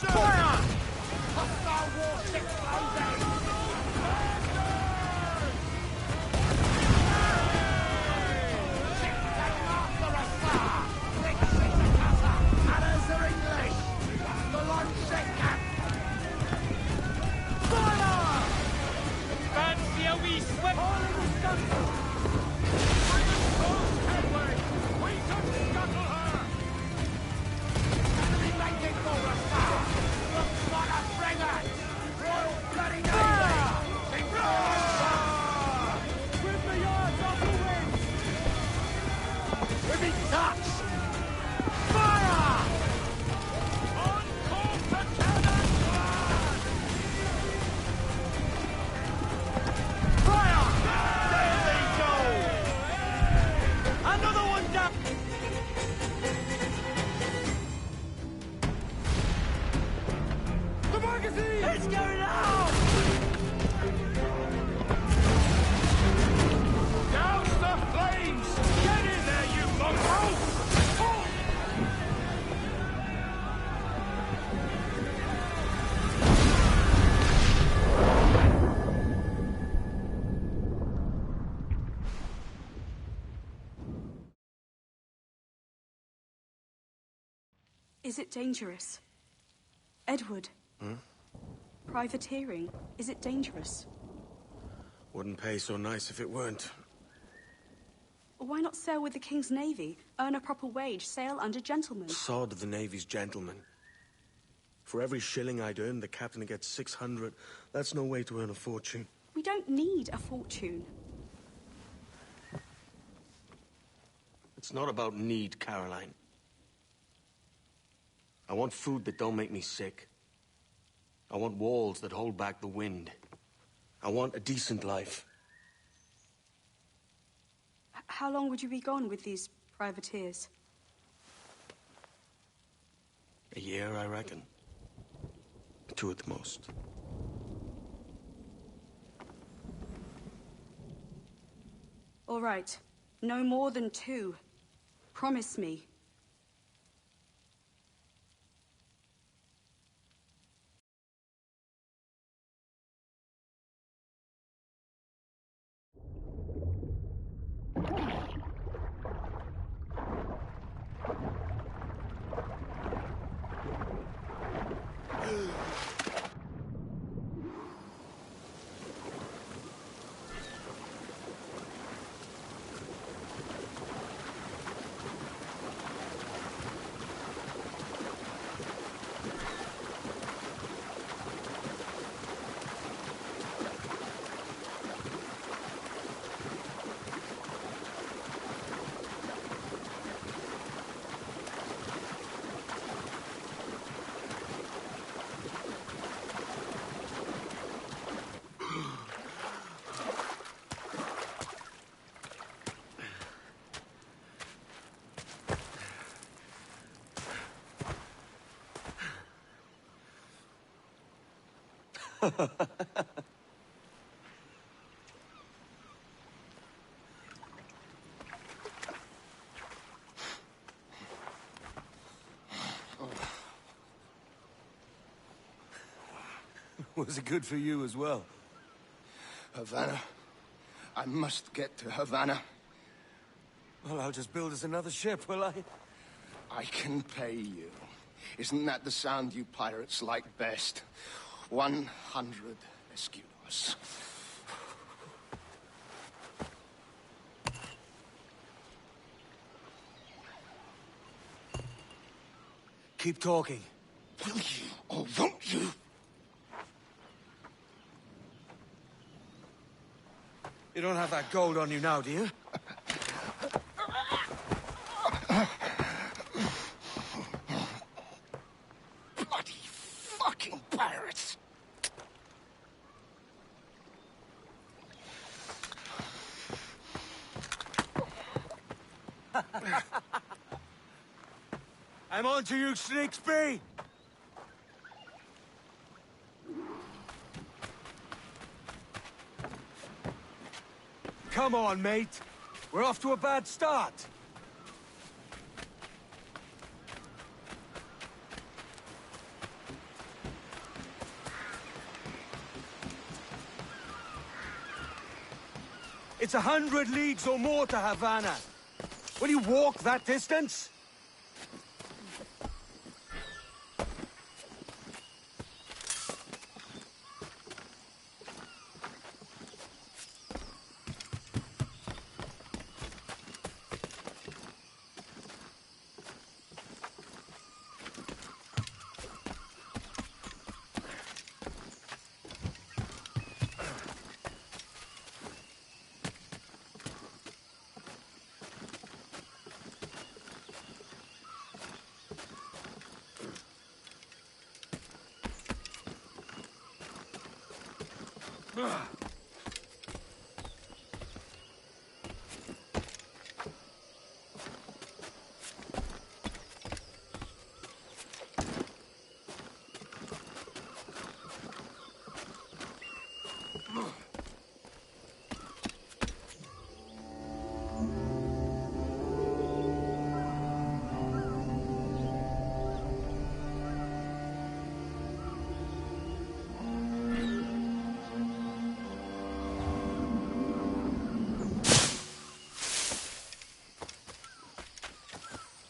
Fire! Hostile warship closing! Ship taking after us, sir! Big ship casa! Others are English! The launch set cap! Fire! Fancy a wee sweat! Hauling the scuttle! Bring us close headway! We can scuttle her! Enemy making for us, sir! Looks like a frigate! Royal Bloody Navy! Think with the yards off the wind! With his touch! Fire! On course the cannon! Fire! There they go! Another one down! The magazine! It's going out! Douse the flames! Get in there, you mongrel! Is it dangerous? Edward? Privateering, is it dangerous? Wouldn't pay so nice if it weren't. Why not sail with the King's Navy? Earn a proper wage, sail under gentlemen. Sod the Navy's gentlemen. For every shilling I'd earn, the captain gets 600. That's no way to earn a fortune. We don't need a fortune. It's not about need, Caroline. I want food that don't make me sick. I want walls that hold back the wind. I want a decent life. How long would you be gone with these privateers? A year, I reckon. 2 at the most. All right. No more than 2. Promise me. Was it good for you as well? Havana. I must get to Havana. Well, I'll just build us another ship, will I? I can pay you. Isn't that the sound you pirates like best? 100 escudos. Keep talking. Will you or won't you? You don't have that gold on you now, do you? Bloody fucking pirates! I'm on to you, Snakesby! Come on, mate. We're off to a bad start. It's 100 leagues or more to Havana. Will you walk that distance?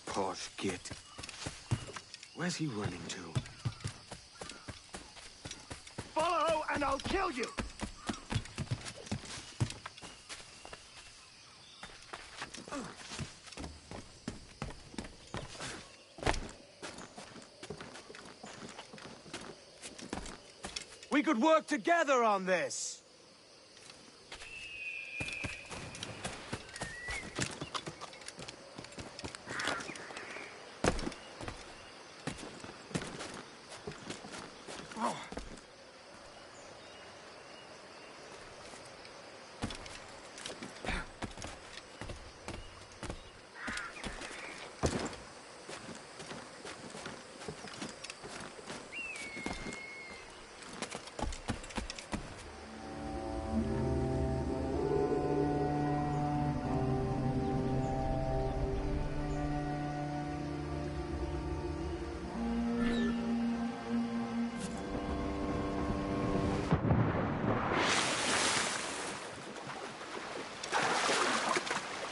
Posh git. Where's he running to? Follow, and I'll kill you! We could work together on this!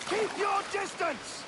Keep your distance!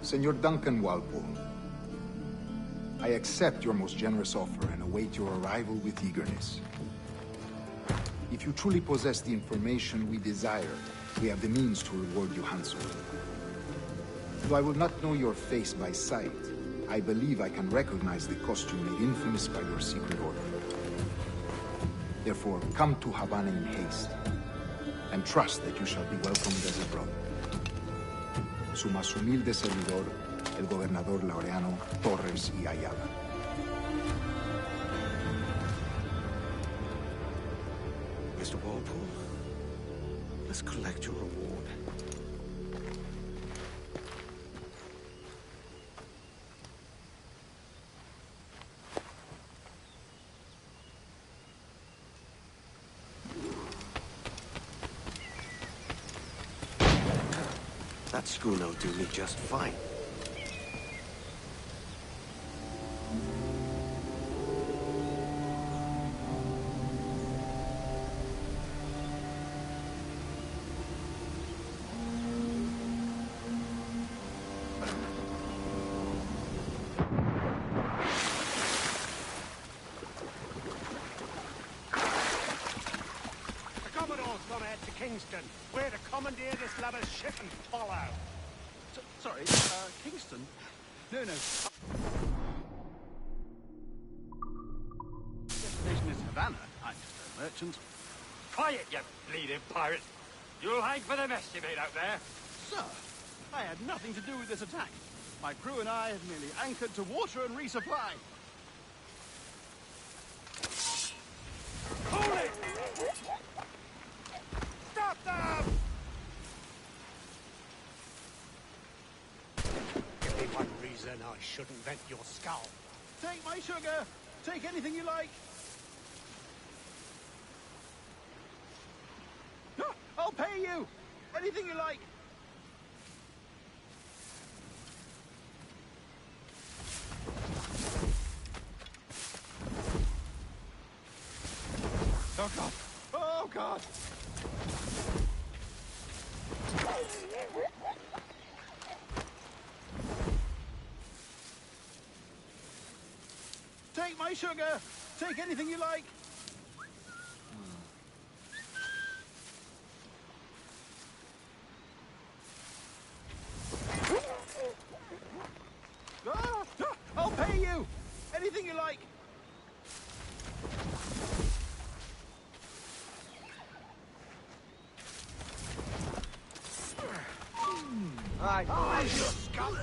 Senor Duncan Walpole, I accept your most generous offer and await your arrival with eagerness. If you truly possess the information we desire, we have the means to reward you handsomely. Though I will not know your face by sight, I believe I can recognize the costume made infamous by your secret order. Therefore, come to Havana in haste, and trust that you shall be welcomed as a brother. Su más humilde servidor, el gobernador Laureano Torres y Ayala. Mr. Walpole, let's collect your reward. That schooner'll do me just fine. ahead to Kingston. We're to commandeer this lover's ship and follow. Sorry, Kingston? No. Destination is Havana. I'm just a merchant. Quiet, you bleeding pirate. You'll hang for the mess you made out there. Sir, I had nothing to do with this attack. My crew and I have merely anchored to water and resupply. Hold it! Stop them! Give me one reason I shouldn't vent your skull. Take my sugar. Take anything you like. I'll pay you. Anything you like. Oh, God. Oh, God. Take my sugar. Take anything you like. I'll pay you. Anything you like. Oh, you scum!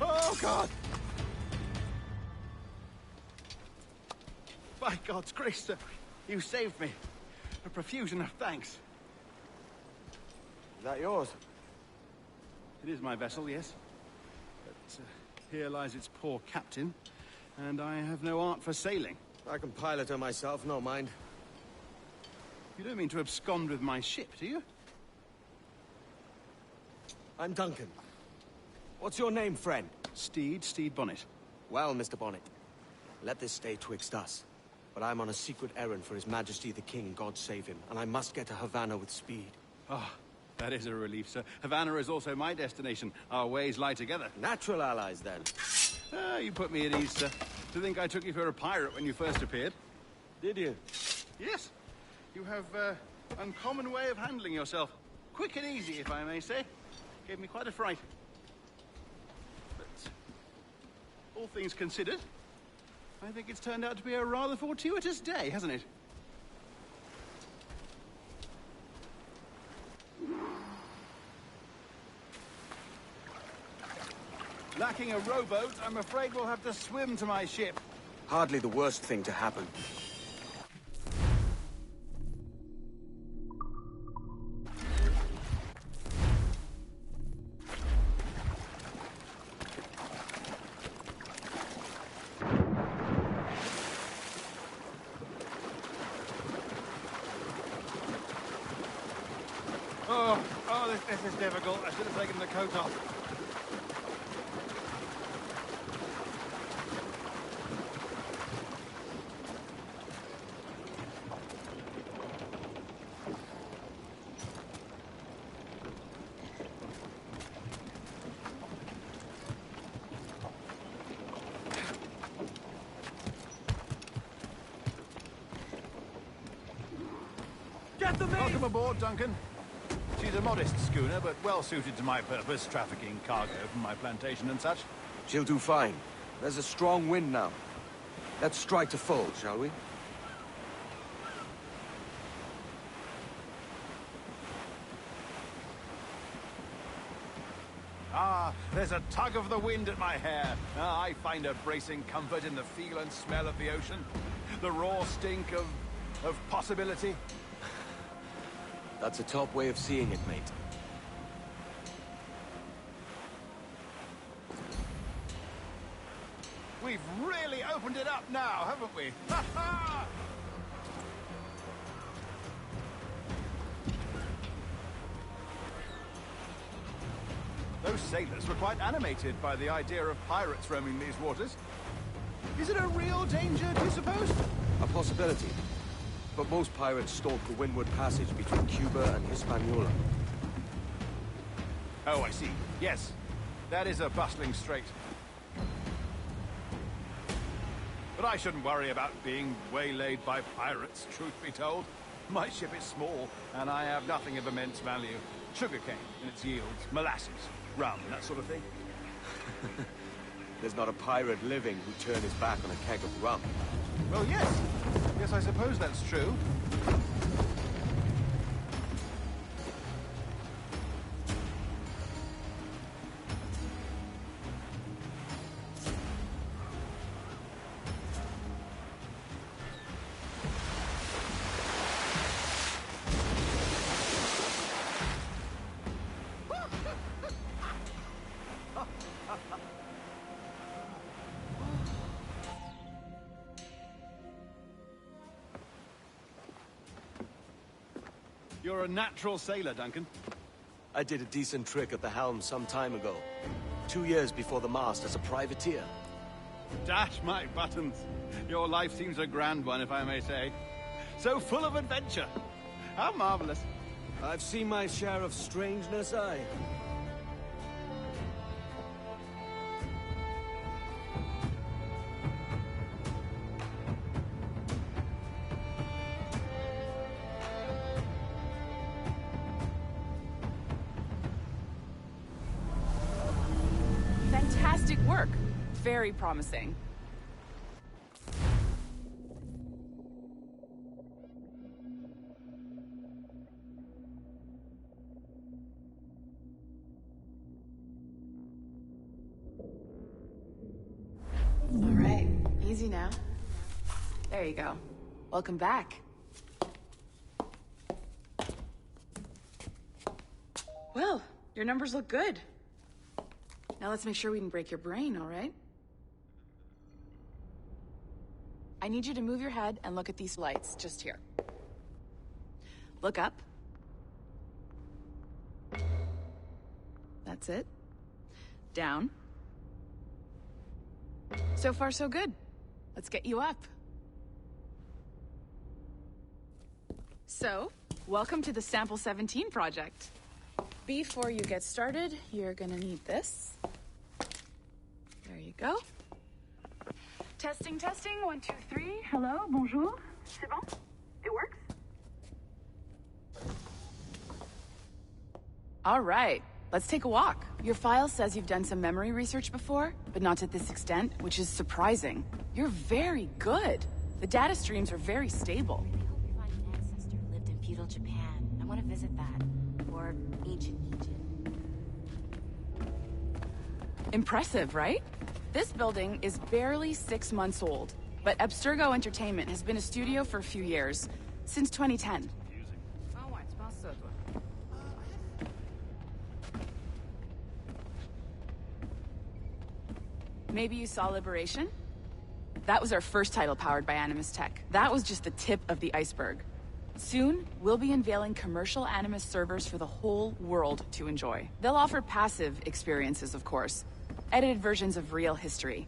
Oh, God! By God's grace, sir, you saved me. A profusion of thanks. Is that yours? It is my vessel, yes. But here lies its poor captain, and I have no art for sailing. I can pilot her myself, no mind. You don't mean to abscond with my ship, do you? I'm Duncan. What's your name, friend? Steed Bonnet. Well, Mr. Bonnet, let this stay twixt us. But I'm on a secret errand for His Majesty the King, God save him, and I must get to Havana with speed. Ah, that is a relief, sir. Havana is also my destination. Our ways lie together. Natural allies, then. Ah, you put me at ease, sir. To think I took you for a pirate when you first appeared. Did you? Yes. You have uncommon way of handling yourself. Quick and easy, if I may say. Gave me quite a fright. But all things considered, I think it's turned out to be a rather fortuitous day, hasn't it? Lacking a rowboat, I'm afraid we'll have to swim to my ship. Hardly the worst thing to happen. This is difficult. I should have taken the coat off. Get them in! Welcome aboard, Duncan. She's a modest schooner, but well-suited to my purpose, trafficking cargo from my plantation and such. She'll do fine. There's a strong wind now. Let's strike to full, shall we? Ah, there's a tug of the wind at my hair. Ah, I find a bracing comfort in the feel and smell of the ocean. The raw stink of possibility. That's a top way of seeing it, mate. We've really opened it up now, haven't we? Ha ha! Those sailors were quite animated by the idea of pirates roaming these waters. Is it a real danger, do you suppose? A possibility. But most pirates stalk the windward passage between Cuba and Hispaniola. Oh, I see. Yes. That is a bustling strait. But I shouldn't worry about being waylaid by pirates, truth be told. My ship is small, and I have nothing of immense value. Sugarcane and its yields, molasses, rum, that sort of thing. There's not a pirate living who'd turn his back on a keg of rum. Well, yes. Yes, I suppose that's true. You're a natural sailor, Duncan. I did a decent trick at the helm some time ago. 2 years before the mast as a privateer. Dash my buttons. Your life seems a grand one, if I may say. So full of adventure. How marvelous. I've seen my share of strangeness, aye. Fantastic work. Very promising. All right, easy now. There you go. Welcome back. Well, your numbers look good. Now let's make sure we can break your brain, all right? I need you to move your head and look at these lights just here. Look up. That's it. Down. So far, so good. Let's get you up. So, welcome to the Sample 17 project. Before you get started, you're gonna need this. There you go. Testing, testing, 1, 2, 3. Hello, bonjour. C'est bon? It works? All right, let's take a walk. Your file says you've done some memory research before, but not to this extent, which is surprising. You're very good. The data streams are very stable. I hope we find an ancestor who lived in feudal Japan. I want to visit that. Or ancient Egypt. Impressive, right? This building is barely 6 months old, but Abstergo Entertainment has been a studio for a few years, since 2010. Maybe you saw Liberation? That was our first title powered by Animus Tech. That was just the tip of the iceberg. Soon, we'll be unveiling commercial Animus servers for the whole world to enjoy. They'll offer passive experiences, of course. Edited versions of real history.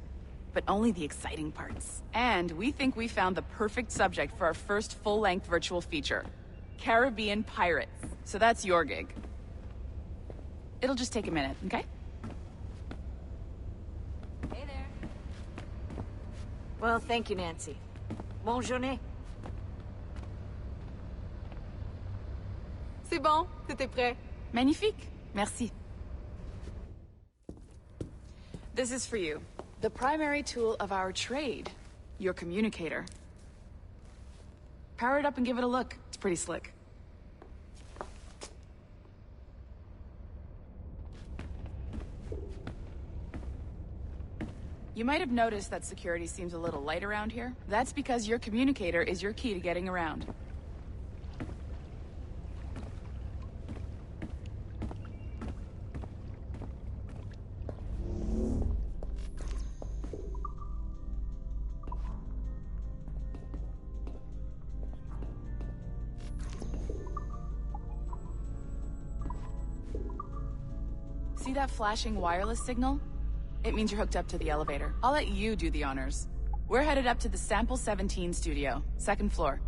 But only the exciting parts. And we think we found the perfect subject for our first full-length virtual feature. Caribbean pirates. So that's your gig. It'll just take a minute, okay? Hey there. Well, thank you, Nancy. Bonne journée. C'est bon, t'étais prêt. Magnifique. Merci. This is for you. The primary tool of our trade. Your communicator. Power it up and give it a look. It's pretty slick. You might have noticed that security seems a little light around here. That's because your communicator is your key to getting around. See that flashing wireless signal? It means you're hooked up to the elevator. I'll let you do the honors. We're headed up to the Sample 17 studio, 2nd floor.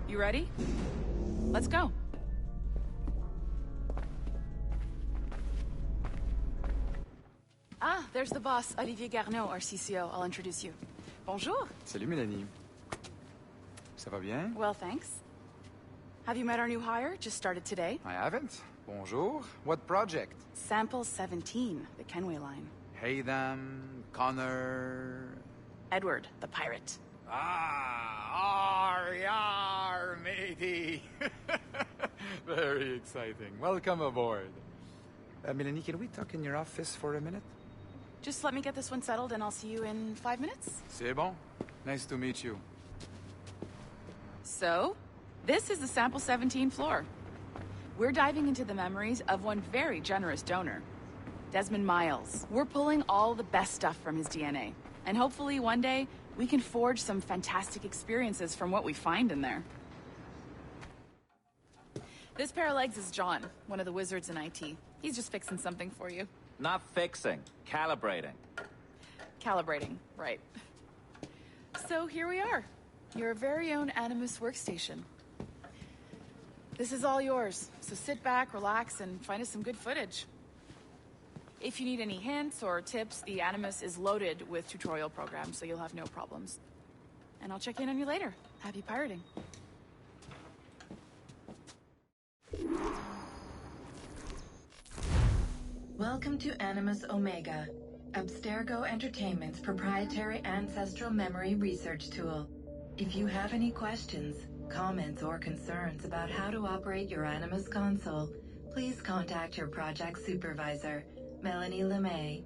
You ready? Let's go. Ah, there's the boss, Olivier Garneau, our CCO. I'll introduce you. Bonjour. Salut, Mélanie. Ça va bien? Well, thanks. Have you met our new hire? Just started today. I haven't. Bonjour. What project? Sample 17, the Kenway line. Hey them, Connor... Edward, the pirate. Ah, yar, matey. Very exciting. Welcome aboard. Mélanie, can we talk in your office for a minute? Just let me get this one settled and I'll see you in 5 minutes. C'est bon. Nice to meet you. So, this is the Sample 17 floor. We're diving into the memories of one very generous donor, Desmond Miles. We're pulling all the best stuff from his DNA. And hopefully one day, we can forge some fantastic experiences from what we find in there. This pair of legs is John, one of the wizards in IT. He's just fixing something for you. Not fixing, calibrating. Calibrating, right. So here we are, your very own Animus workstation. This is all yours, so sit back, relax, and find us some good footage. If you need any hints or tips, the Animus is loaded with tutorial programs, so you'll have no problems. And I'll check in on you later. Happy pirating. Welcome to Animus Omega, Abstergo Entertainment's proprietary ancestral memory research tool. If you have any questions, comments, or concerns about how to operate your Animus console, please contact your project supervisor, Melanie LeMay.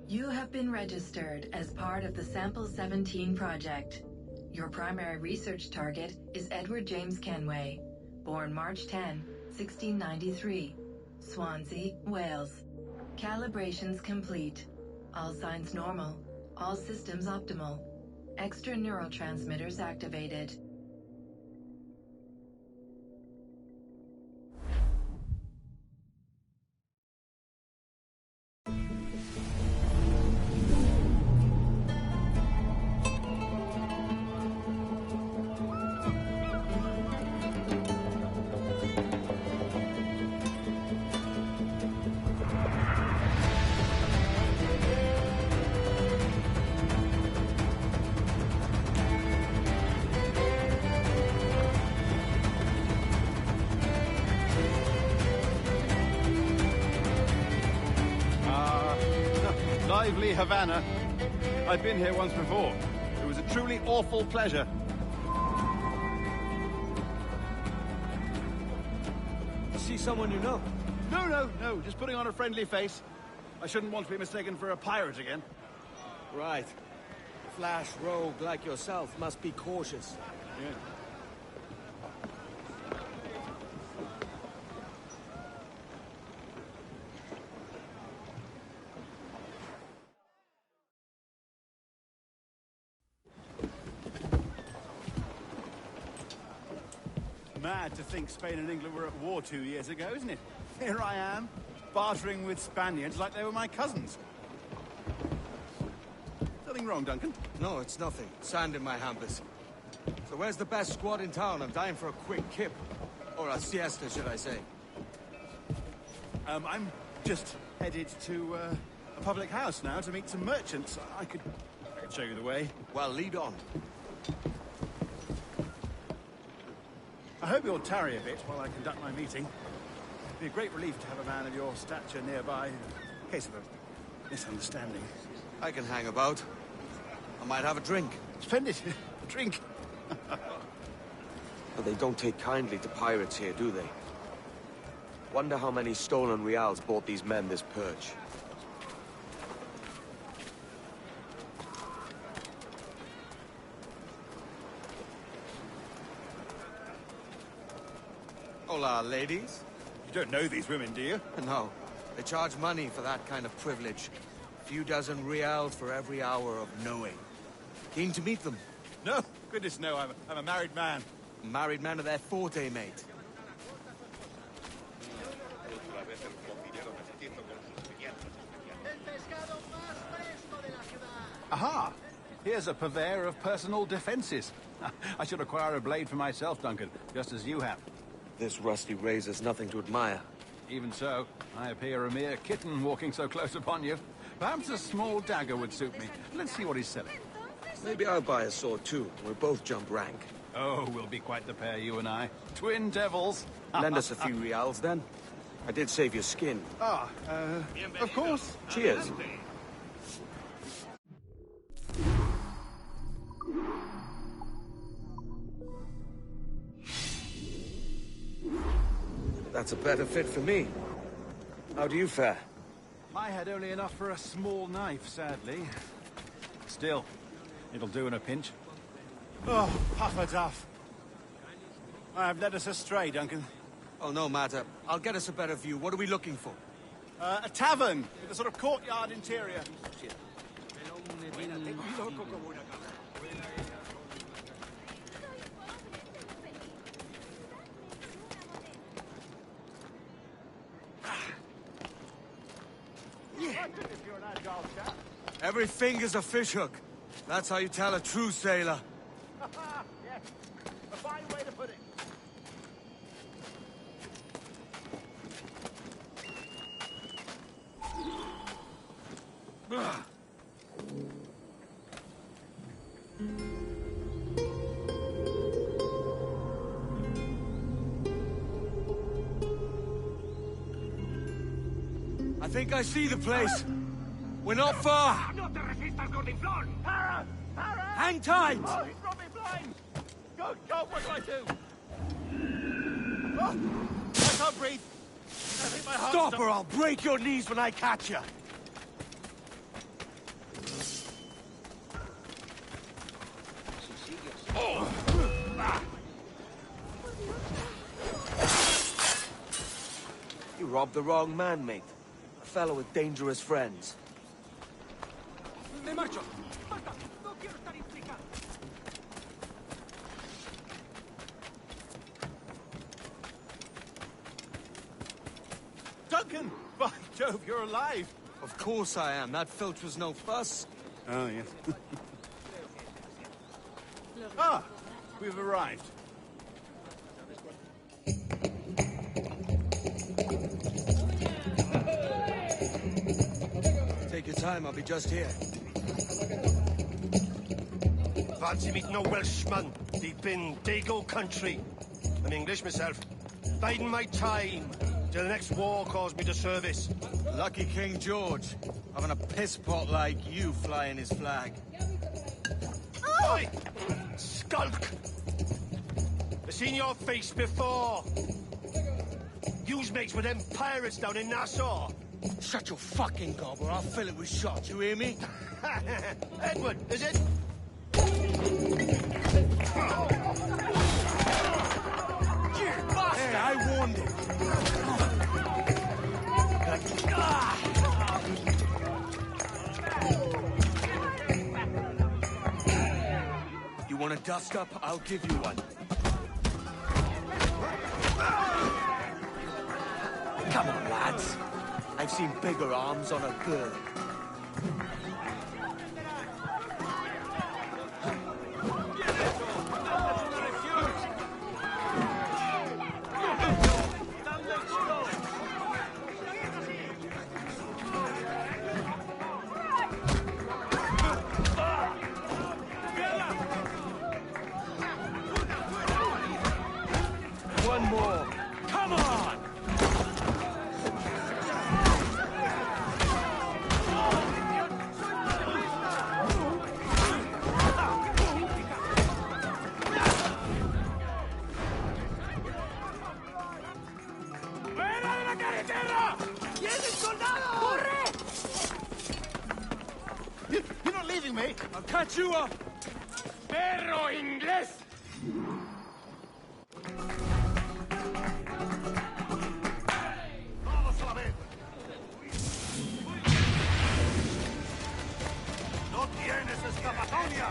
You have been registered as part of the Sample 17 project. Your primary research target is Edward James Kenway, born March 10, 1693, Swansea, Wales. Calibrations complete. All signs normal. All systems optimal. Extra neurotransmitters activated. Lively Havana. I've been here once before. It was a truly awful pleasure. See someone you know? No. Just putting on a friendly face. I shouldn't want to be mistaken for a pirate again. Right. Flash rogue like yourself must be cautious. Yeah. Mad to think Spain and England were at war 2 years ago, isn't it? Here I am, bartering with Spaniards like they were my cousins. Nothing wrong, Duncan? No, it's nothing. Sand in my hampers. So where's the best squad in town? I'm dying for a quick kip. Or a siesta, should I say. I'm just headed to a public house now to meet some merchants. I could show you the way. Well, lead on. I hope you'll tarry a bit while I conduct my meeting. It'd be a great relief to have a man of your stature nearby in case of a misunderstanding. I can hang about. I might have a drink. Splendid. A drink. But they don't take kindly to pirates here, do they? Wonder how many stolen reals bought these men this perch. Hola, ladies. You don't know these women, do you? No. They charge money for that kind of privilege. A few dozen reals for every hour of knowing. Keen to meet them? No. Goodness, no. I'm a married man. Married man of their forte, mate. Aha! Here's a purveyor of personal defenses. I should acquire a blade for myself, Duncan, just as you have. This rusty razor's nothing to admire. Even so, I appear a mere kitten walking so close upon you. Perhaps a small dagger would suit me. Let's see what he's selling. Maybe I'll buy a sword too. We'll both jump rank. Oh, we'll be quite the pair, you and I. Twin devils. Lend us a few reals, then. I did save your skin. Ah, of course. Cheers. That's a better fit for me. How do you fare? I had only enough for a small knife, sadly. Still, it'll do in a pinch. Oh, puffer duff. I've led us astray, Duncan. Oh, no matter. I'll get us a better view. What are we looking for? A tavern with a sort of courtyard interior. Every finger's a fishhook. That's how you tell a true sailor. Yes, a fine way to put it. I think I see the place. We're not far. Hang tight! Oh, he's brought me blind! God, what do I do? Oh, I can't breathe. I think my heart's Stop or I'll break your knees when I catch you. You robbed the wrong man, mate. A fellow with dangerous friends. Me marcho. Basta, no quiero estar implicado. Duncan! By Jove, you're alive! Of course I am. That filch was no fuss. Oh, yes. Ah! We've arrived. Take your time, I'll be just here. Fancy meeting a Welshman deep in Dago country. I'm English myself. Biding my time till the next war calls me to service. Lucky King George, having a piss pot like you flying his flag. Oi! Skulk! I've seen your face before. You's mates with them pirates down in Nassau. Shut your fucking gob or I'll fill it with shot, you hear me? Edward, is it? Hey, I warned him. You want a dust up? I'll give you one. Come on, lads. I've seen bigger arms on a girl. One more. Come on! You're not leaving me! I'll catch you up! ¡Perro inglés! Vamos a la vez. ¡No tienes escapatoria!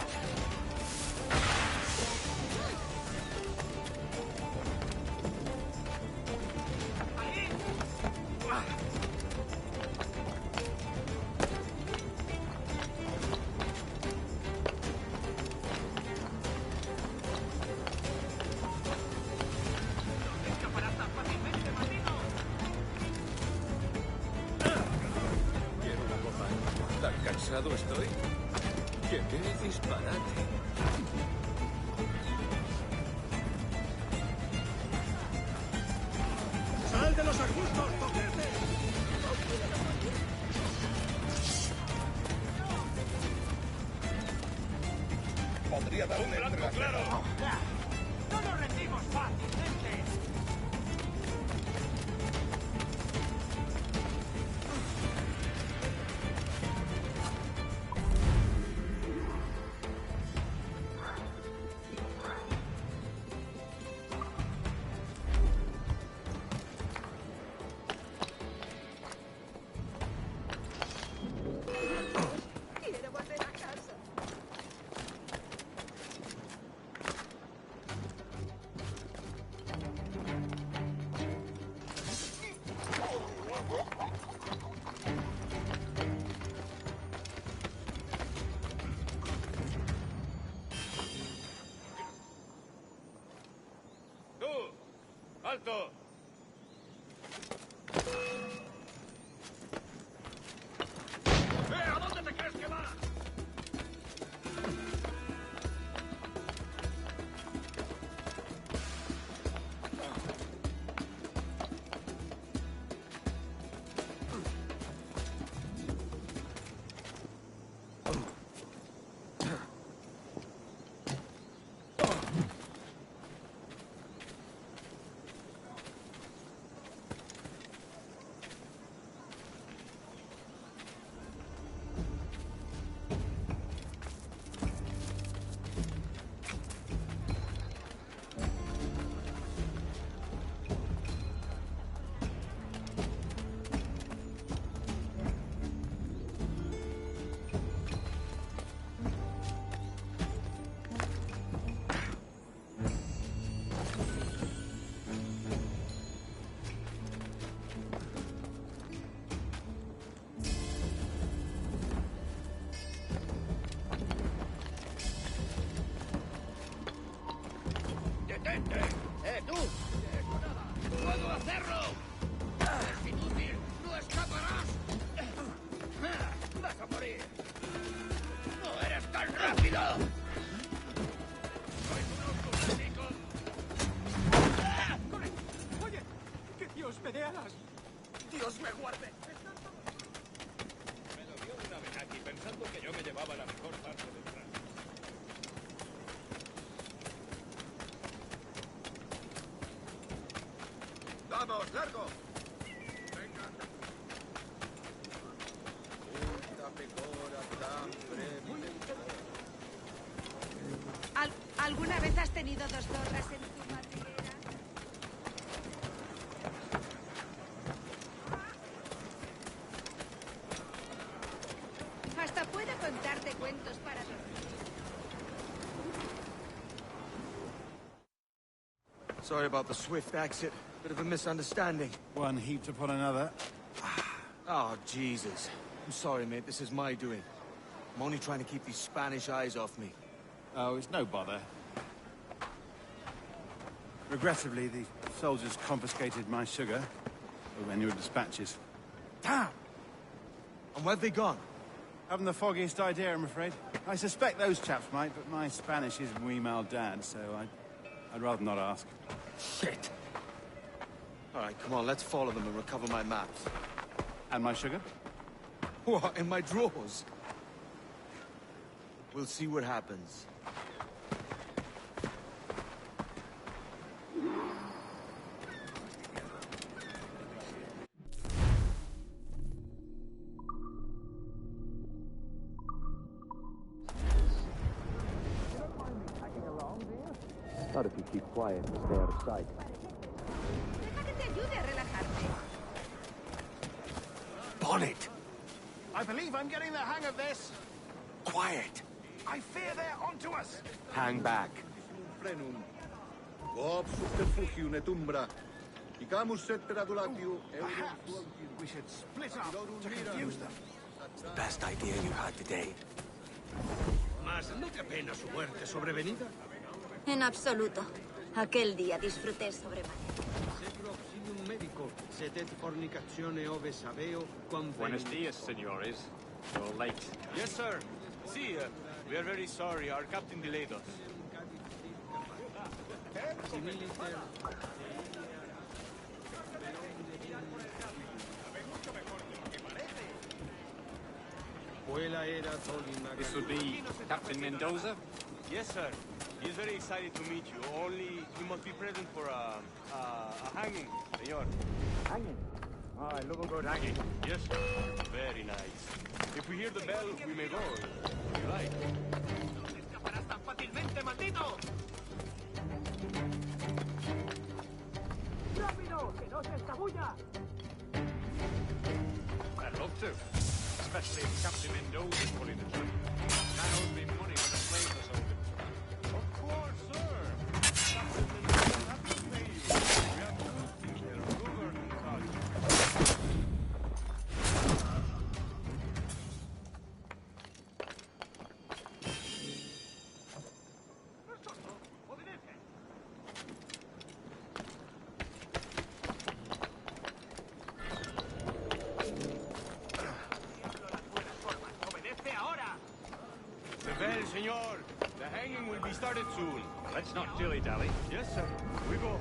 cansado estoy. ¡Qué disparate! ¡Sal de los arbustos, toquete! Podría dar un blanco claro. ¡No nos rendimos fácilmente! Quiero volver a casa. ¡Tú! ¡Alto! ¿A dónde te crees que vas? ¡Detente! ¡Tú! ¡Puedo hacerlo! ¡Es inútil! ¡No escaparás! ¡Vas a morir! ¡No eres tan rápido! ¡Sois unos lunáticos! ¡Corre! ¡Oye! ¡Que Dios me dé alas! ¡Dios me guarde! Me lo dio una vez aquí pensando que yo me llevaba la mejor parte del traje. ¡Vamos, largo! ¿Alguna vez has tenido dos zorras en tu madriguera? Hasta puedo contarte cuentos para dormir. Sorry about the swift exit. Bit of a misunderstanding. One heaped upon another. Oh, Jesus. I'm sorry, mate. This is my doing. I'm only trying to keep these Spanish eyes off me. Oh, it's no bother. Regrettably, the soldiers confiscated my sugar when you were dispatches. Damn! And where've they gone? Haven't the foggiest idea, I'm afraid. I suspect those chaps might, but my Spanish is muy mal dad, so I'd rather not ask. Shit! All right, come on, let's follow them and recover my maps. And my sugar? What, in my drawers? We'll see what happens. Not if you keep quiet and stay out of sight. Deja que te ayude a relajarte. Bonnet! I believe I'm getting the hang of this. Quiet! I fear they're onto us. Hang back. Frenum. Bob subterfugium et umbra. Icamus et peradulatiu. Perhaps we should split up to confuse them. The best idea you had today. Mas, ¿no te apena su muerte sobrevenida? En absoluto. Aquel día disfruté sobremanera. Buenos días, señores. You're late. Yes, sir. See, we are very sorry. Our captain delayed us. This would be Captain Mendoza? Yes, sir. He's very excited to meet you. Only you must be present for a hanging, senor. Hanging? Oh, I love a good hanging. Yes, sir. Very nice. If we hear the bell, we may go, if you like. I'd love to. Especially if Captain Mendoza's pulling the trigger. That owes me money for the slaves or something. Of course, sir. Captain Mendoza, happy to pay you. We have good here, sugar and salt. Senor, the hanging will be started soon. Let's not dilly-dally. Yes, sir. We go.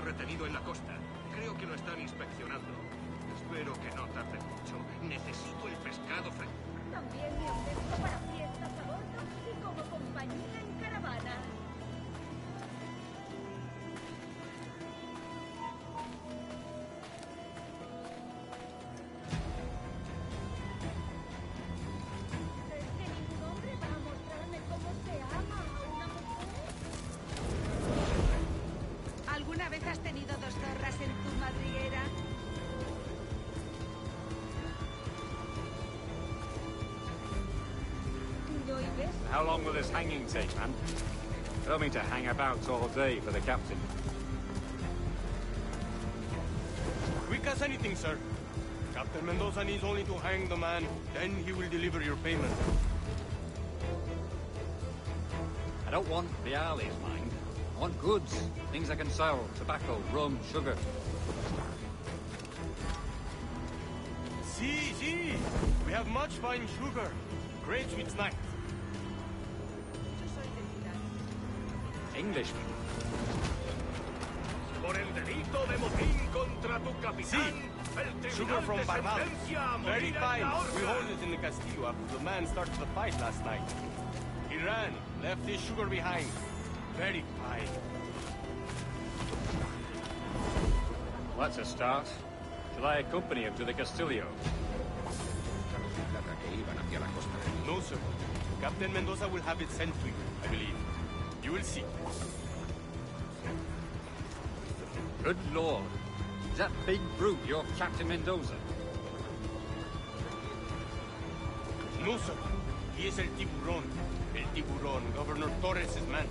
Retenido en la costa. Creo que lo están inspeccionando. Espero que no tarde mucho. Necesito el pescado fresco. También me ofrezco para fiestas a bordo y como compañía en caravana. ¿Es que ningún hombre va a mostrarme cómo se ama a una mujer? ¿Alguna vez has tenido dos zorras en tu madriguera? How long will this hanging take, man? I don't mean to hang about all day for the captain. Quick as anything, sir. Captain Mendoza needs only to hang the man, then he will deliver your payment. I don't want the Arley's mind. I want goods, things I can sell, tobacco, rum, sugar. See, we have much fine sugar. Great sweet snack. Englishman. Por el delito de motín contra tu capitán, el Sugar from tribunal te Barbados. sentencia a Very morir en fine. la We horca. hold it in the Castillo after the man started the fight last night. He ran, left his sugar behind. Very fine. Well, that's a start. Shall I accompany him to the Castillo? No, sir. Captain Mendoza will have it sent to you, I believe. You will see. Good Lord. Is that big brute your Captain Mendoza? No, sir. He is el tiburón. El tiburón, Governor Torres' man.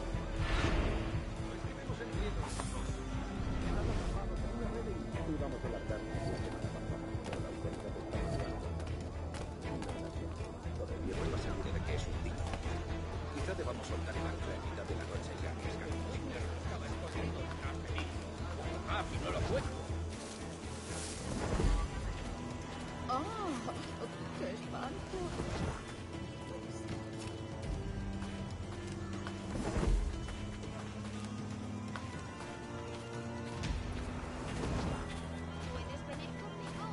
ancla en mitad de la noche y arriesga. Estaba escondiendo una película. Rápido lo fue. ¡Oh! ¡Qué espanto! ¿Puedes venir conmigo?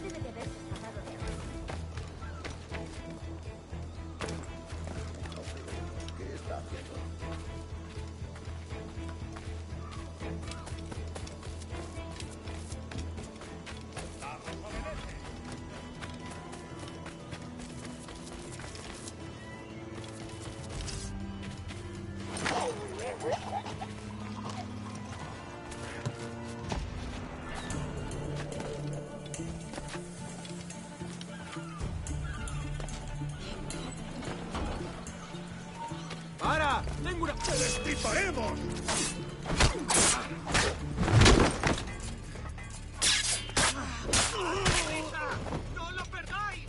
Debe de haberse escapado de aquí. ¿Qué está haciendo? ¡Para! ¡Tengo una... ¡Te destriparemos! ¡No lo perdáis!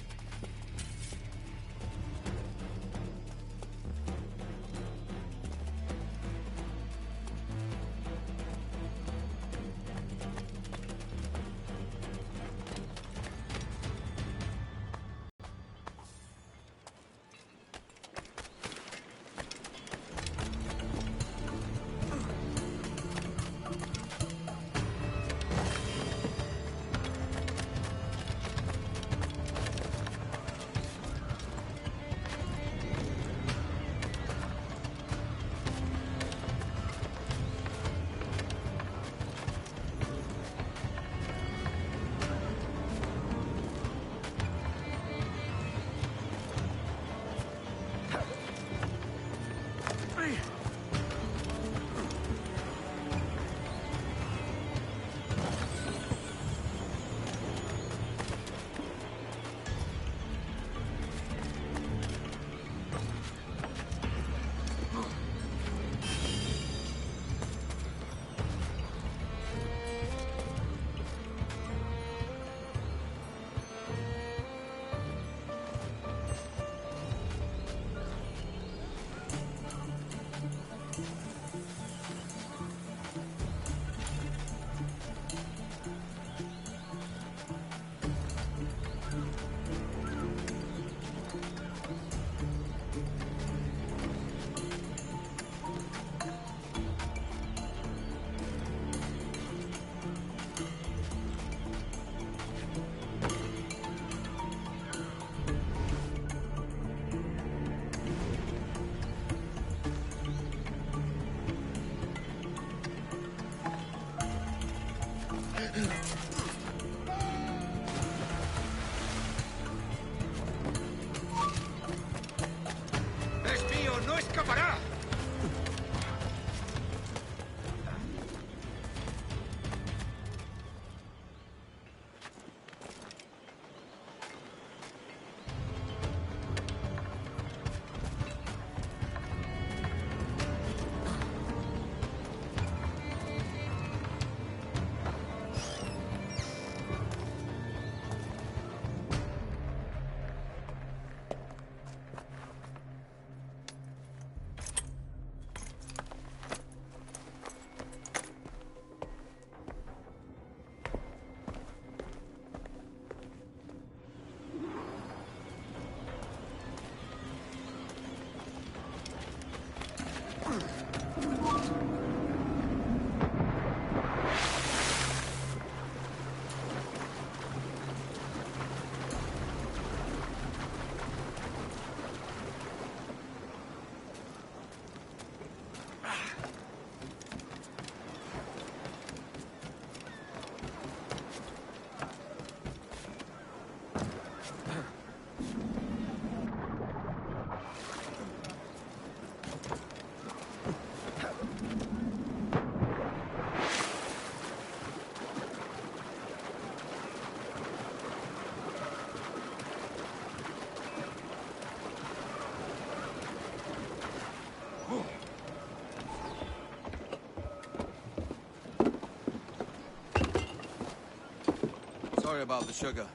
Sorry about the sugar.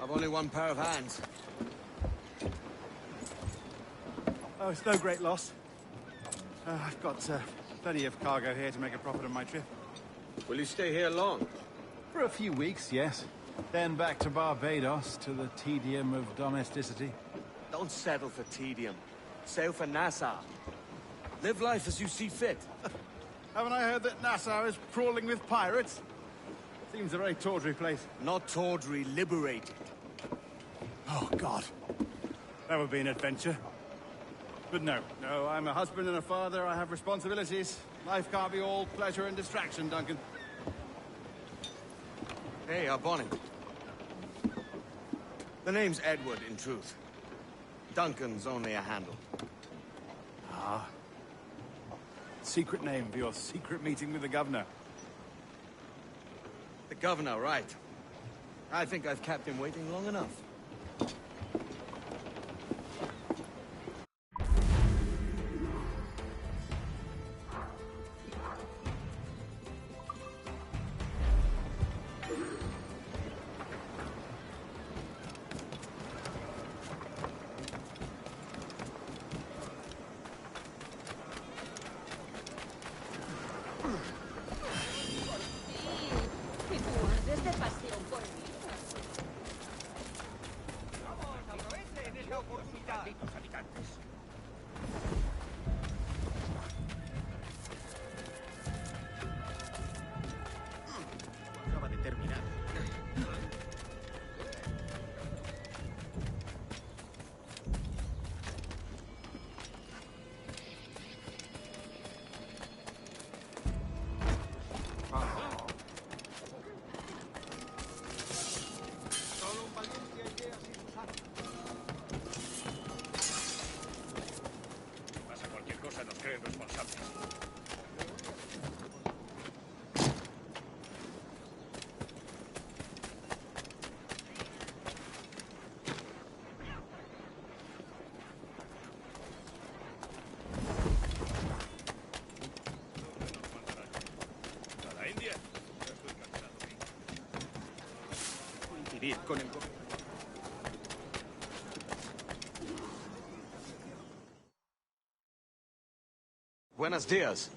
I've only one pair of hands. Oh, it's no great loss. I've got plenty of cargo here to make a profit on my trip. Will you stay here long? For a few weeks, yes. Then back to Barbados, to the tedium of domesticity. Don't settle for tedium. Sail for Nassau. Live life as you see fit. Haven't I heard that Nassau is crawling with pirates? Seems a very tawdry place. Not tawdry, liberated. Oh, God. That would be an adventure. But no, I'm a husband and a father. I have responsibilities. Life can't be all pleasure and distraction, Duncan. Hey, Bonnie. The name's Edward, in truth. Duncan's only a handle. Ah. Secret name for your secret meeting with the governor. The governor, right. I think I've kept him waiting long enough. Acaba de terminar. Pasa cualquier cosa, nos creen responsables. ¿A la India? Ya estoy cansado. Coincidir con el gobierno. Buenos dias.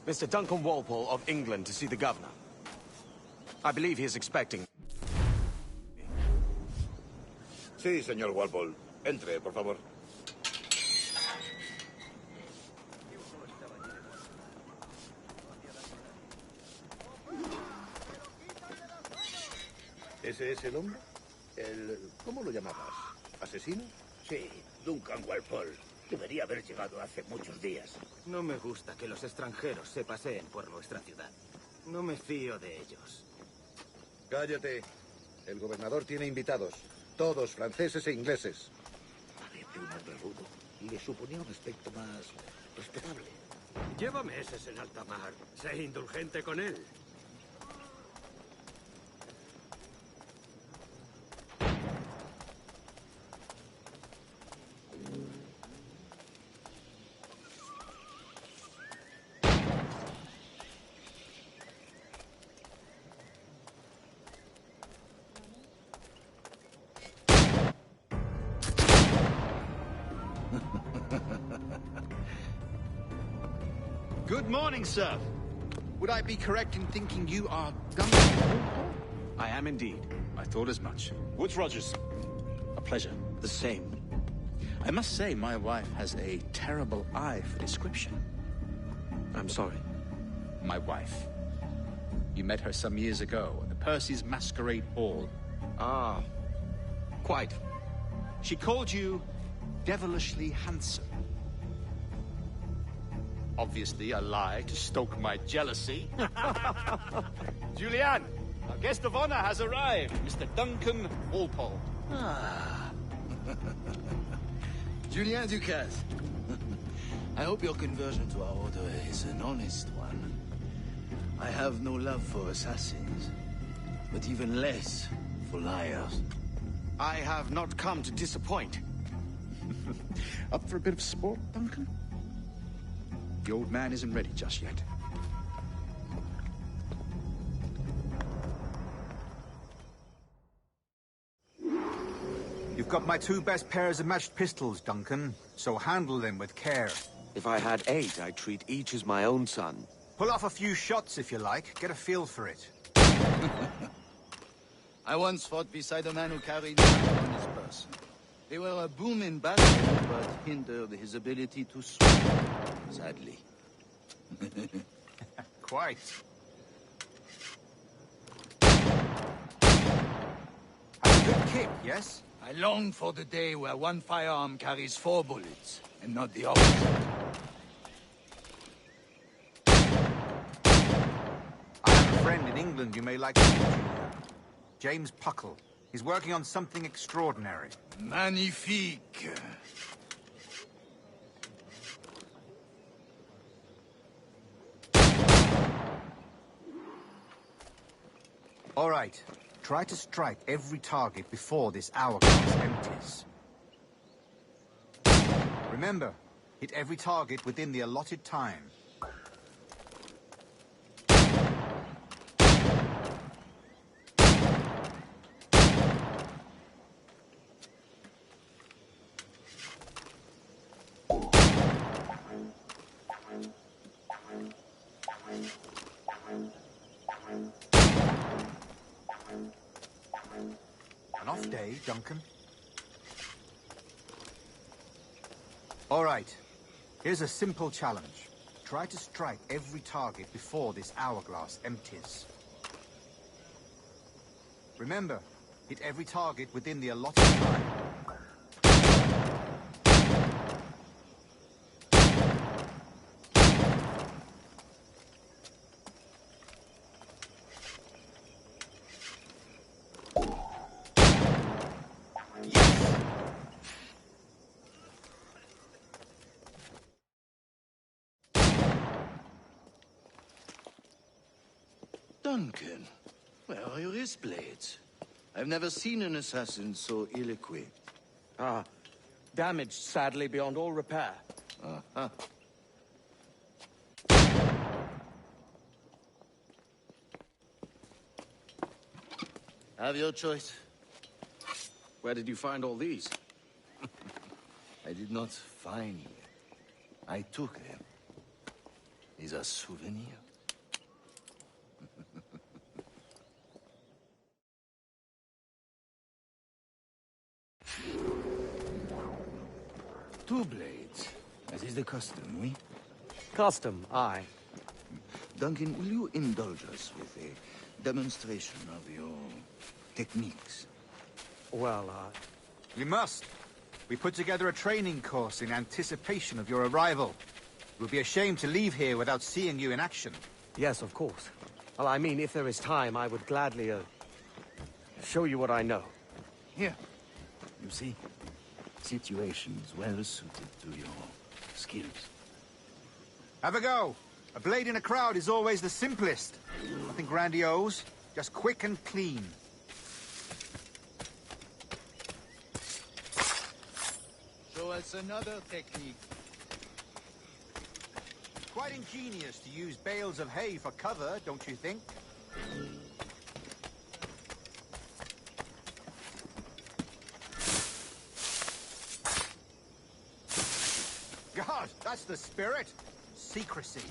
Mr. Duncan Walpole of England to see the governor. I believe he is expecting... Sí, señor Walpole. Entre, por favor. ¿Ese es el hombre? ¿Cómo lo llamabas? ¿Asesino? Sí, Duncan Walpole. Debería haber llegado hace muchos días. No me gusta que los extranjeros se paseen por nuestra ciudad. No me fío de ellos. Cállate. El gobernador tiene invitados. Todos franceses e ingleses. Parece un hombre rudo y le suponía un aspecto más respetable. Lleva meses en alta mar. Sé indulgente con él. Good morning, sir. Would I be correct in thinking you are Duncan? I am indeed. I thought as much. Woods Rogers. A pleasure. The same. I must say, my wife has a terrible eye for description. I'm sorry. My wife. You met her some years ago at the Percy's Masquerade Ball. Ah, quite. She called you devilishly handsome. Obviously a lie to stoke my jealousy. Julianne, our guest of honor has arrived, Mr. Duncan Walpole. Ah. Julien Ducasse. I hope your conversion to our order is an honest one. I have no love for assassins, but even less for liars. I have not come to disappoint. Up for a bit of sport, Duncan? The old man isn't ready just yet. You've got my 2 best pairs of matched pistols, Duncan, so handle them with care. If I had 8, I'd treat each as my own son. Pull off a few shots if you like. Get a feel for it. I once fought beside a man who carried a knife on his person. They were a boom in battle, but hindered his ability to swim, sadly. Quite. A good kick, yes? I long for the day where one firearm carries 4 bullets, and not the opposite. I have a friend in England you may like to meet, Junior. James Puckle. He's working on something extraordinary. Magnifique. All right. Try to strike every target before this hourglass empties. Remember, hit every target within the allotted time. An off day, Duncan. All right. Here's a simple challenge. Try to strike every target before this hourglass empties. Remember, hit every target within the allotted time. Duncan, where are your wrist blades? I've never seen an assassin so ill-equipped. Ah, damaged sadly beyond all repair. Uh-huh. Have your choice. Where did you find all these? I did not find them. I took them. These are souvenirs. Two blades, as is the custom, oui? Custom, aye. Duncan, will you indulge us with a demonstration of your techniques? Well, We must. We put together a training course in anticipation of your arrival. It would be a shame to leave here without seeing you in action. Yes, of course. Well, I mean, if there is time, I would gladly, show you what I know. Here. You see? Situations well suited to your skills. Have a go. A blade in a crowd is always the simplest. Nothing grandiose, just quick and clean. Show us another technique. Quite ingenious to use bales of hay for cover, don't you think? God, that's the spirit. Secrecy.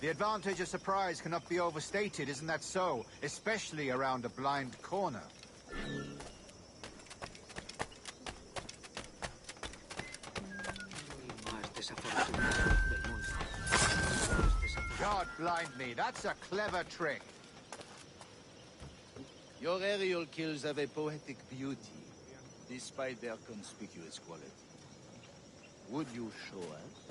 The advantage of surprise cannot be overstated, isn't that so? Especially around a blind corner. God blind me, that's a clever trick. Your aerial kills have a poetic beauty, despite their conspicuous quality. Would you show us?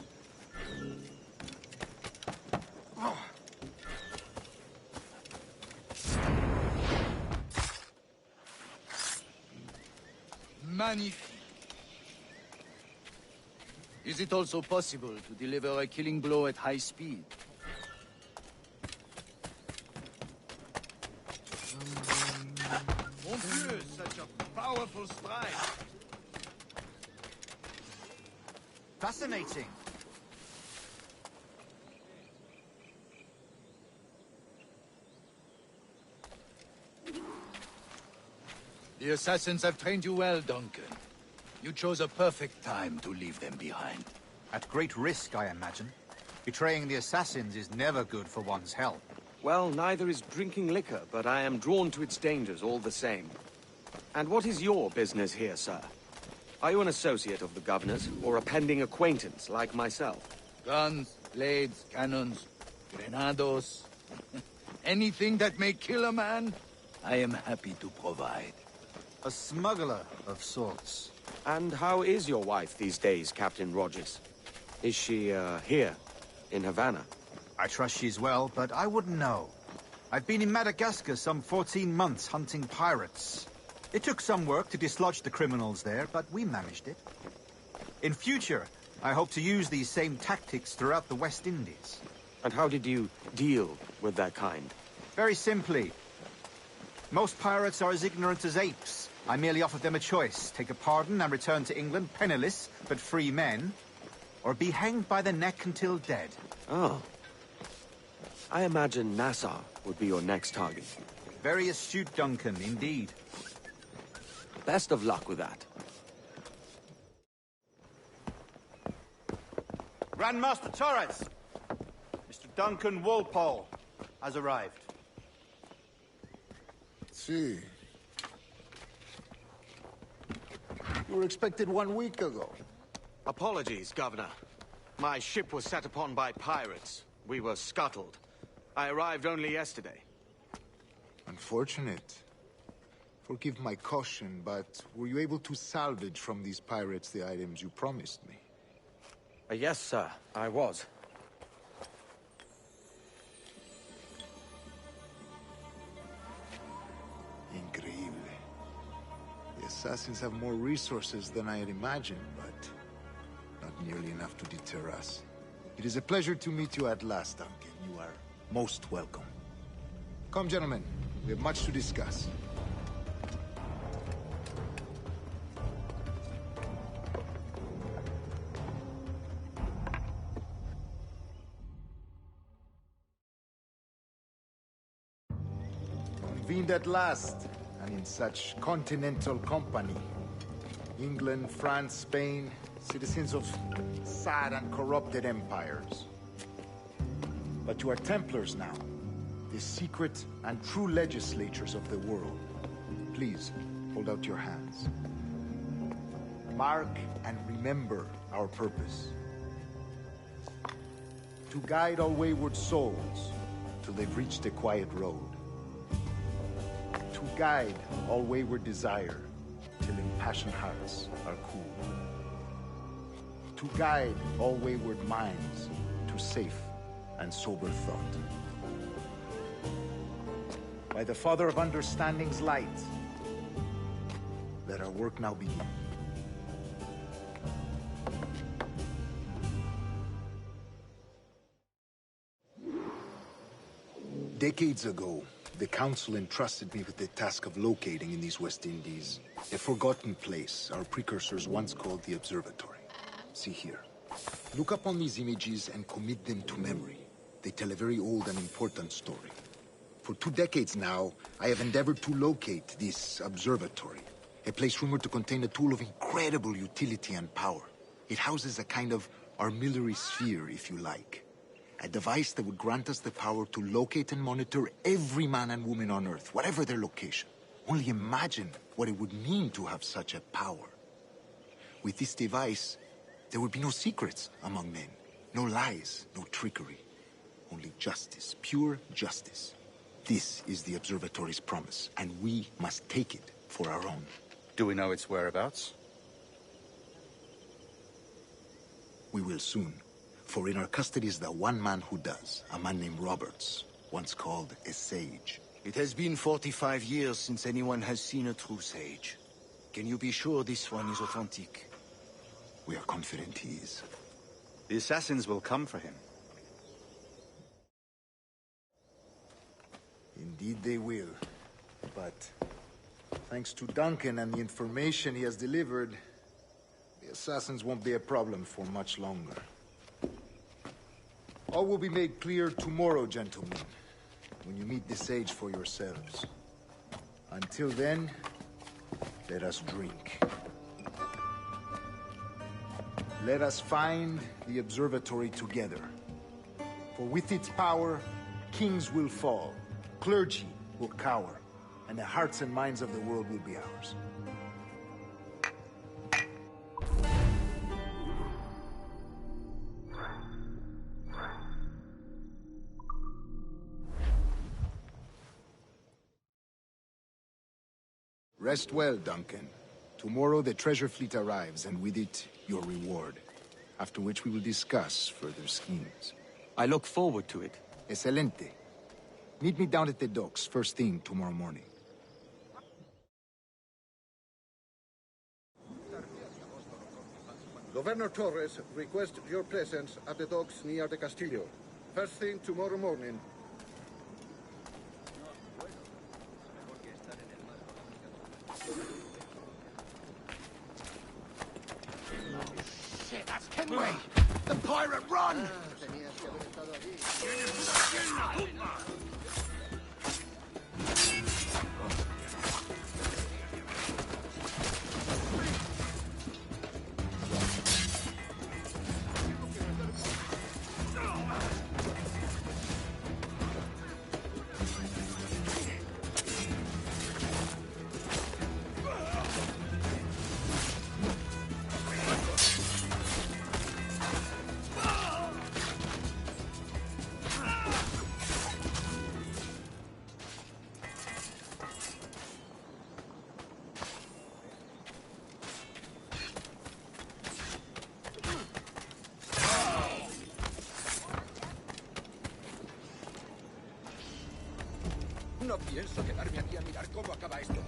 Magnifique. Is it also possible to deliver a killing blow at high speed? Mon Dieu, such a powerful strike! Fascinating. The assassins have trained you well, Duncan. You chose a perfect time to leave them behind. At great risk, I imagine. Betraying the assassins is never good for one's health. Well, neither is drinking liquor, but I am drawn to its dangers all the same. And what is your business here, sir? Are you an associate of the governor's, or a pending acquaintance like myself? Guns, blades, cannons, grenados. Anything that may kill a man, I am happy to provide. A smuggler of sorts. And how is your wife these days, Captain Rogers? Is she, here, in Havana? I trust she's well, but I wouldn't know. I've been in Madagascar some 14 months hunting pirates. It took some work to dislodge the criminals there, but we managed it. In future, I hope to use these same tactics throughout the West Indies. And how did you deal with that kind? Very simply. Most pirates are as ignorant as apes. I merely offered them a choice. Take a pardon and return to England penniless, but free men. Or be hanged by the neck until dead. Oh. I imagine Nassau would be your next target. Very astute, Duncan, indeed. Best of luck with that. Grandmaster Torres! Mr. Duncan Walpole has arrived. See. You were expected 1 week ago. Apologies, Governor. My ship was set upon by pirates. We were scuttled. I arrived only yesterday. Unfortunate. Forgive my caution, but were you able to salvage from these pirates the items you promised me? Yes, sir, I was. Increíble. The assassins have more resources than I had imagined, but not nearly enough to deter us. It is a pleasure to meet you at last, Duncan. You are most welcome. Come, gentlemen. We have much to discuss. Convened at last, and in such continental company. England, France, Spain, citizens of sad and corrupted empires. But you are Templars now, the secret and true legislators of the world. Please, hold out your hands. Mark and remember our purpose. To guide all wayward souls till they've reached a quiet road. To guide all wayward desire till impassioned hearts are cool. To guide all wayward minds to safe and sober thought. By the Father of Understanding's light, let our work now begin. Decades ago, the Council entrusted me with the task of locating in these West Indies a forgotten place our precursors once called the Observatory. See here. Look upon these images and commit them to memory. They tell a very old and important story. For 2 decades now, I have endeavored to locate this observatory, a place rumored to contain a tool of incredible utility and power. It houses a kind of armillary sphere, if you like. A device that would grant us the power to locate and monitor every man and woman on Earth, whatever their location. Only imagine what it would mean to have such a power. With this device, there would be no secrets among men, no lies, no trickery. Only justice, pure justice. This is the observatory's promise, and we must take it for our own. Do we know its whereabouts? We will soon. For in our custody is the one man who does, a man named Roberts, once called a sage. It has been 45 years since anyone has seen a true sage. Can you be sure this one is authentic? We are confident he is. The assassins will come for him. Indeed they will. But thanks to Duncan and the information he has delivered, the assassins won't be a problem for much longer. All will be made clear tomorrow, gentlemen, when you meet the sage for yourselves. Until then, Let us drink. Let us find the observatory together. For with its power, kings will fall, clergy will cower, and the hearts and minds of the world will be ours. Rest well, Duncan. Tomorrow the treasure fleet arrives, and with it, your reward. After which we will discuss further schemes. I look forward to it. Excelente. Meet me down at the docks first thing tomorrow morning. Governor Torres requests your presence at the docks near the Castillo. First thing tomorrow morning. Shit, that's Kenway! The pirate run! No pienso quedarme aquí a mirar cómo acaba esto.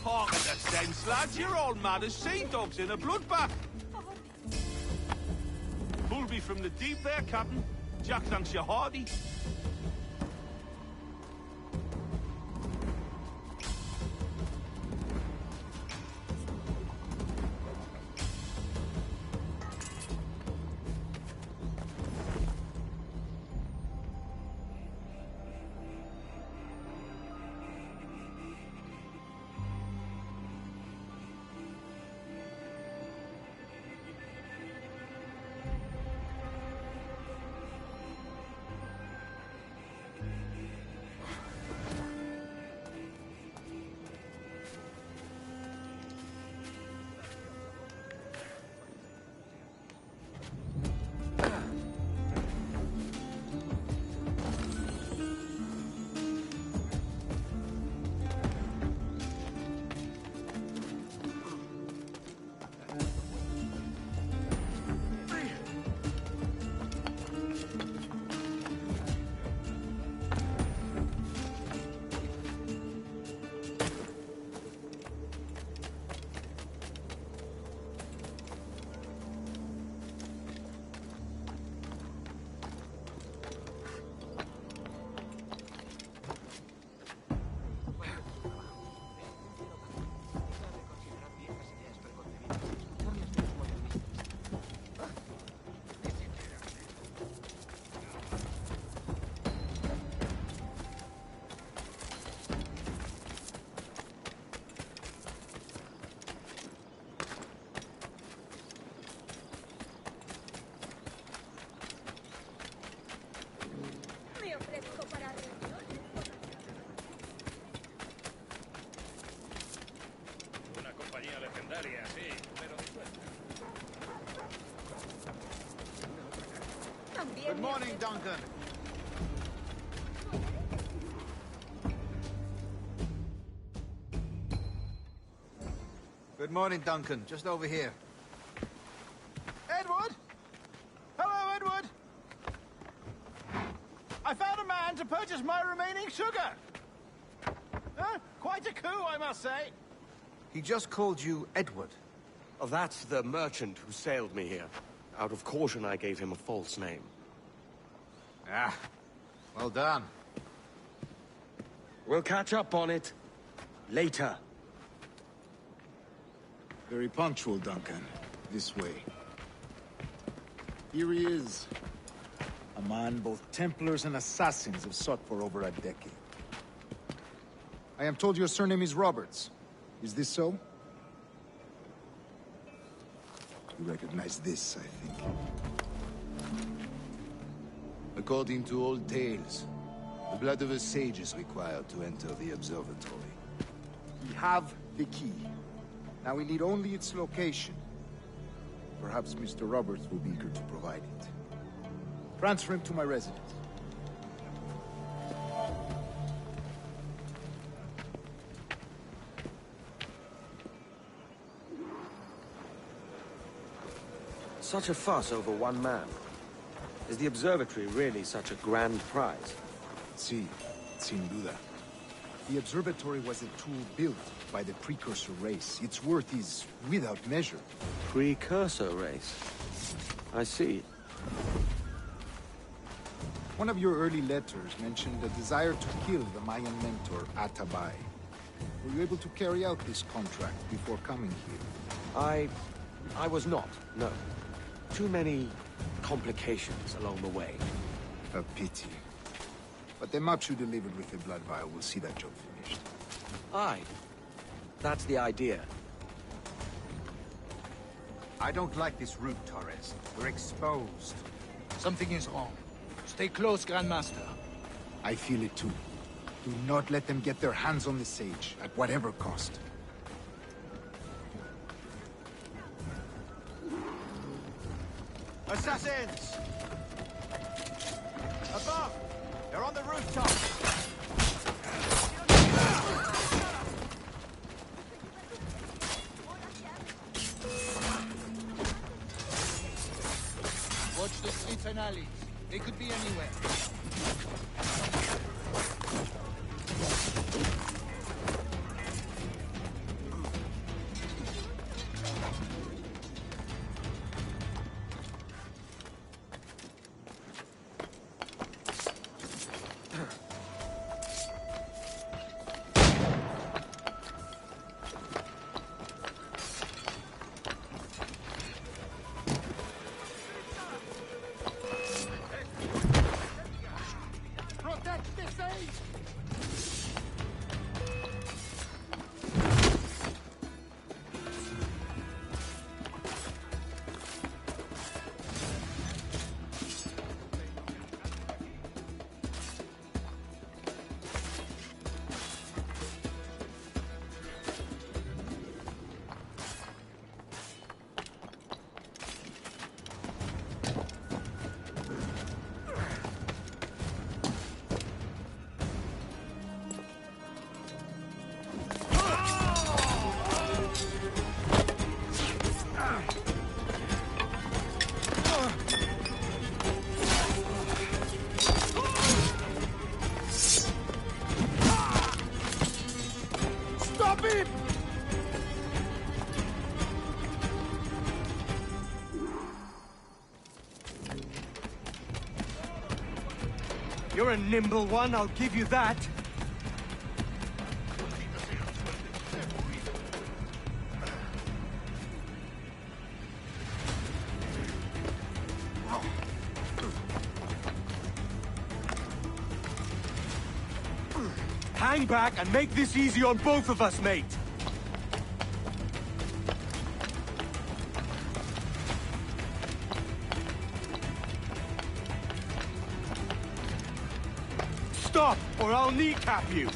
Hark the sense, lads. You're all mad as sea dogs in a bloodbath. Pull me from the deep there, Captain. Jack thanks you hearty. Good morning, Duncan. Good morning, Duncan. Just over here. Edward? Hello, Edward. I found a man to purchase my remaining sugar. Quite a coup, I must say. He just called you Edward. Oh, that's the merchant who sailed me here. Out of caution, I gave him a false name. Ah, well done. We'll catch up on it. Later. Very punctual, Duncan. This way. Here he is. A man both Templars and Assassins have sought for over a decade. I am told your surname is Roberts. Is this so? You recognize this, I think. According to old tales, the blood of a sage is required to enter the observatory. We have the key. Now we need only its location. Perhaps Mr. Roberts will be eager to provide it. Transfer him to my residence. Such a fuss over one man. Is the observatory really such a grand prize? Sí, sin duda. The observatory was a tool built by the precursor race. Its worth is without measure. Precursor race? I see. One of your early letters mentioned a desire to kill the Mayan mentor, Atabay. Were you able to carry out this contract before coming here? I was not, no. Too many complications along the way. A pity. But the maps you delivered with the blood vial will see that job finished. Aye. That's the idea. I don't like this route, Torres. We're exposed. Something is wrong. Stay close, Grandmaster. I feel it too. Do not let them get their hands on the sage, at whatever cost. Assassins! Above! They're on the rooftop! Watch the streets and alleys. They could be anywhere. You're a nimble one, I'll give you that. Hang back and make this easy on both of us, mate. Stop, or I'll kneecap you!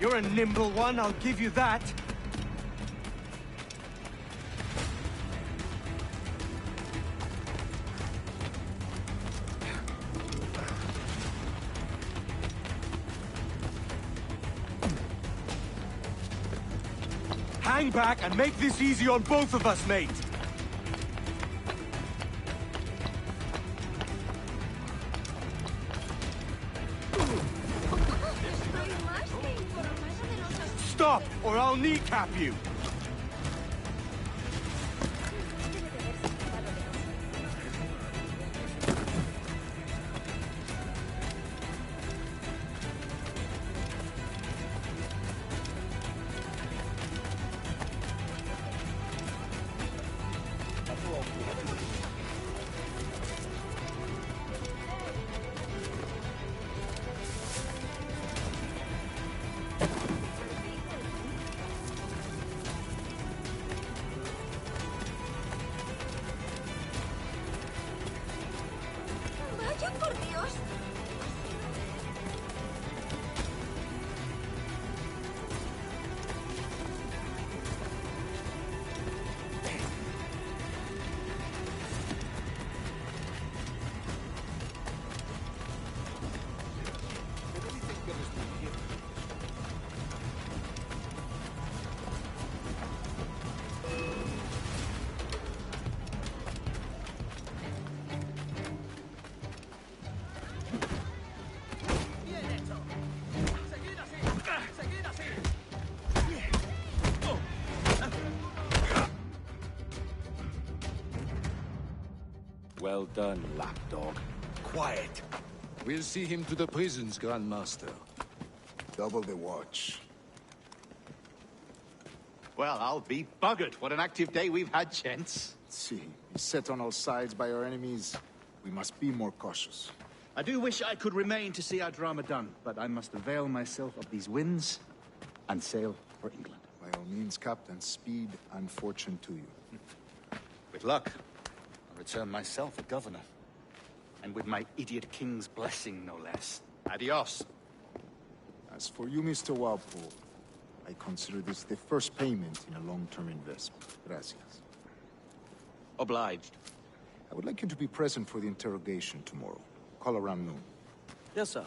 You're a nimble one, I'll give you that. Hang back and make this easy on both of us, mate. Stop, or I'll kneecap you. Vaya por Dios. Well done, lapdog. Quiet. We'll see him to the prisons, Grandmaster. Double the watch. Well, I'll be buggered. What an active day we've had, gents. See, beset on all sides by our enemies. We must be more cautious. I do wish I could remain to see our drama done, but I must avail myself of these winds and sail for England. By all means, Captain, speed and fortune to you. With luck, I'll return myself a governor. And with my idiot king's blessing, no less. Adios. As for you, Mr. Walpole, I consider this the first payment in a long-term investment. Gracias. Obliged. I would like you to be present for the interrogation tomorrow. Call around noon. Yes, sir.